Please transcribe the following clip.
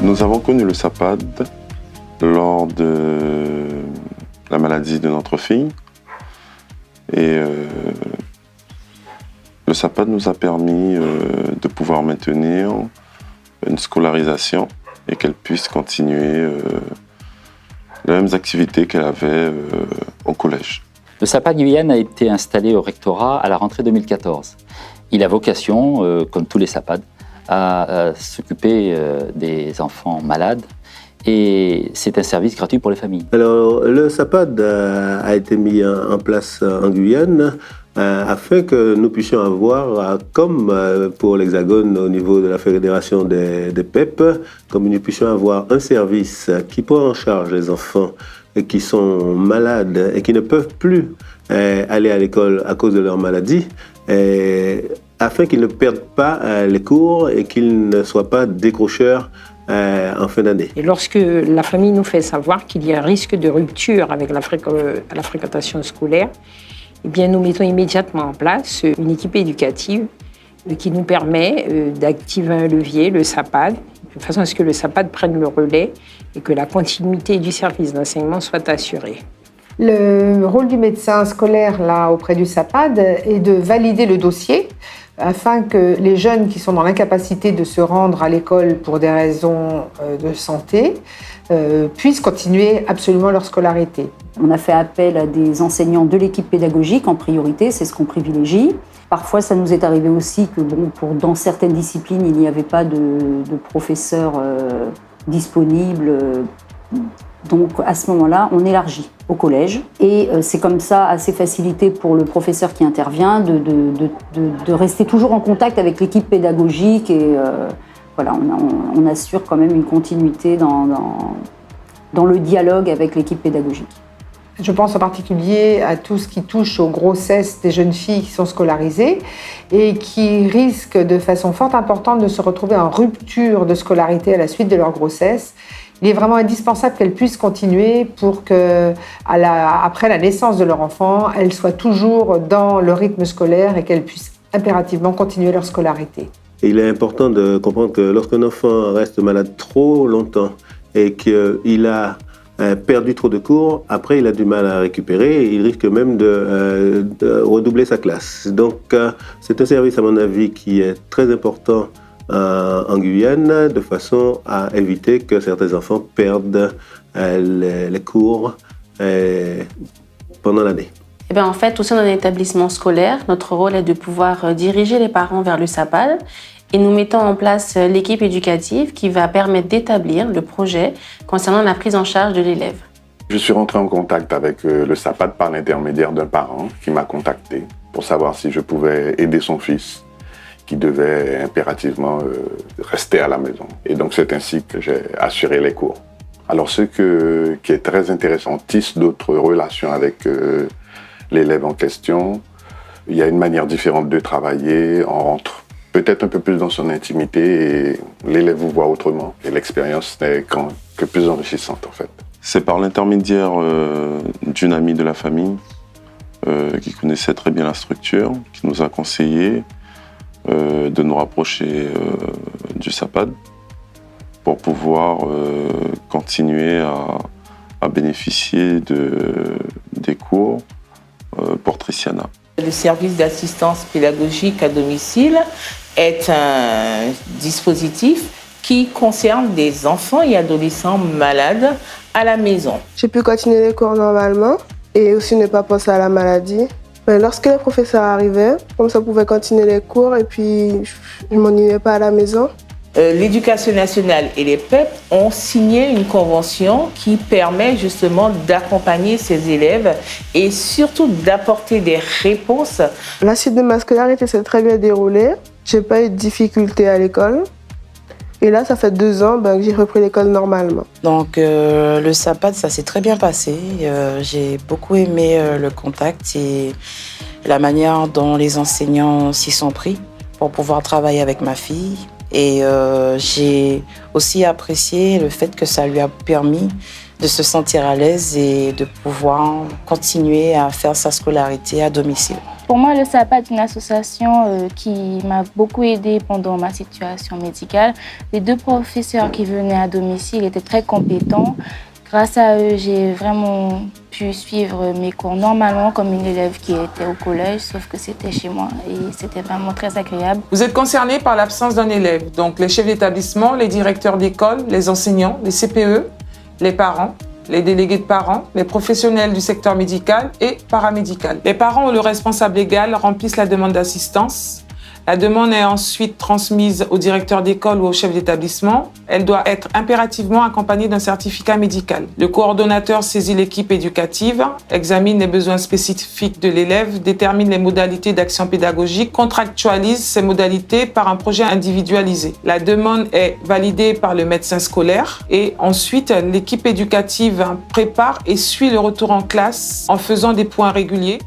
Nous avons connu le SAPAD lors de la maladie de notre fille. Et le SAPAD nous a permis de pouvoir maintenir une scolarisation et qu'elle puisse continuer les mêmes activités qu'elle avait au collège. Le SAPAD Guyane a été installé au rectorat à la rentrée 2014. Il a vocation, comme tous les SAPAD, à s'occuper des enfants malades et c'est un service gratuit pour les familles. Alors, le SAPAD a été mis en place en Guyane afin que nous puissions avoir, comme pour l'Hexagone au niveau de la Fédération des PEP, comme nous puissions avoir un service qui prend en charge les enfants qui sont malades et qui ne peuvent plus aller à l'école à cause de leur maladie, afin qu'ils ne perdent pas les cours et qu'ils ne soient pas décrocheurs en fin d'année. Et lorsque la famille nous fait savoir qu'il y a un risque de rupture avec la fréquentation scolaire, eh bien, nous mettons immédiatement en place une équipe éducative qui nous permet d'activer un levier, le SAPAD, de façon à ce que le SAPAD prenne le relais et que la continuité du service d'enseignement soit assurée. Le rôle du médecin scolaire là, auprès du SAPAD est de valider le dossier afin que les jeunes qui sont dans l'incapacité de se rendre à l'école pour des raisons de santé puissent continuer absolument leur scolarité. On a fait appel à des enseignants de l'équipe pédagogique en priorité, c'est ce qu'on privilégie. Parfois, ça nous est arrivé aussi que dans certaines disciplines, il n'y avait pas de professeurs disponibles. Donc, à ce moment-là, on élargit au collège. Et c'est comme ça, assez facilité pour le professeur qui intervient de rester toujours en contact avec l'équipe pédagogique. Et voilà, on assure quand même une continuité dans le dialogue avec l'équipe pédagogique. Je pense en particulier à tout ce qui touche aux grossesses des jeunes filles qui sont scolarisées et qui risquent de façon fort importante de se retrouver en rupture de scolarité à la suite de leur grossesse. Il est vraiment indispensable qu'elles puissent continuer pour que, après la naissance de leur enfant, elles soient toujours dans le rythme scolaire et qu'elles puissent impérativement continuer leur scolarité. Et il est important de comprendre que lorsqu'un enfant reste malade trop longtemps et qu'il a perdu trop de cours, après il a du mal à récupérer et il risque même de redoubler sa classe. Donc c'est un service à mon avis qui est très important en Guyane de façon à éviter que certains enfants perdent les cours pendant l'année. Eh bien, en fait, au sein d'un établissement scolaire, notre rôle est de pouvoir diriger les parents vers le SAPAD et nous mettons en place l'équipe éducative qui va permettre d'établir le projet concernant la prise en charge de l'élève. Je suis rentré en contact avec le SAPAD par l'intermédiaire d'un parent qui m'a contacté pour savoir si je pouvais aider son fils qui devait impérativement rester à la maison. Et donc c'est ainsi que j'ai assuré les cours. Alors ce qui est très intéressant, on tisse d'autres relations avec l'élève en question. Il y a une manière différente de travailler, on rentre peut-être un peu plus dans son intimité et l'élève vous voit autrement. Et l'expérience n'est que plus enrichissante en fait. C'est par l'intermédiaire d'une amie de la famille qui connaissait très bien la structure, qui nous a conseillé de nous rapprocher du SAPAD pour pouvoir continuer à bénéficier des cours pour Trissiana. Le service d'assistance pédagogique à domicile est un dispositif qui concerne des enfants et adolescents malades à la maison. J'ai pu continuer les cours normalement et aussi ne pas penser à la maladie. Mais lorsque les professeurs arrivaient, comme ça, je pouvais continuer les cours et puis je ne m'ennuyais pas à la maison. L'Éducation nationale et les PEP ont signé une convention qui permet justement d'accompagner ces élèves et surtout d'apporter des réponses. La suite de ma scolarité s'est très bien déroulée. Je n'ai pas eu de difficultés à l'école. Et là, ça fait 2 ans que j'ai repris l'école normalement. Donc le SAPAD, ça s'est très bien passé. J'ai beaucoup aimé le contact et la manière dont les enseignants s'y sont pris pour pouvoir travailler avec ma fille. Et j'ai aussi apprécié le fait que ça lui a permis de se sentir à l'aise et de pouvoir continuer à faire sa scolarité à domicile. Pour moi, le SAPAD est une association qui m'a beaucoup aidée pendant ma situation médicale. Les 2 professeurs qui venaient à domicile étaient très compétents. Grâce à eux, j'ai vraiment pu suivre mes cours normalement comme une élève qui était au collège, sauf que c'était chez moi et c'était vraiment très agréable. Vous êtes concerné par l'absence d'un élève, donc les chefs d'établissement, les directeurs d'école, les enseignants, les CPE, les parents, les délégués de parents, les professionnels du secteur médical et paramédical. Les parents ou le responsable légal remplissent la demande d'assistance. La demande est ensuite transmise au directeur d'école ou au chef d'établissement. Elle doit être impérativement accompagnée d'un certificat médical. Le coordonnateur saisit l'équipe éducative, examine les besoins spécifiques de l'élève, détermine les modalités d'action pédagogique, contractualise ces modalités par un projet individualisé. La demande est validée par le médecin scolaire et ensuite l'équipe éducative prépare et suit le retour en classe en faisant des points réguliers.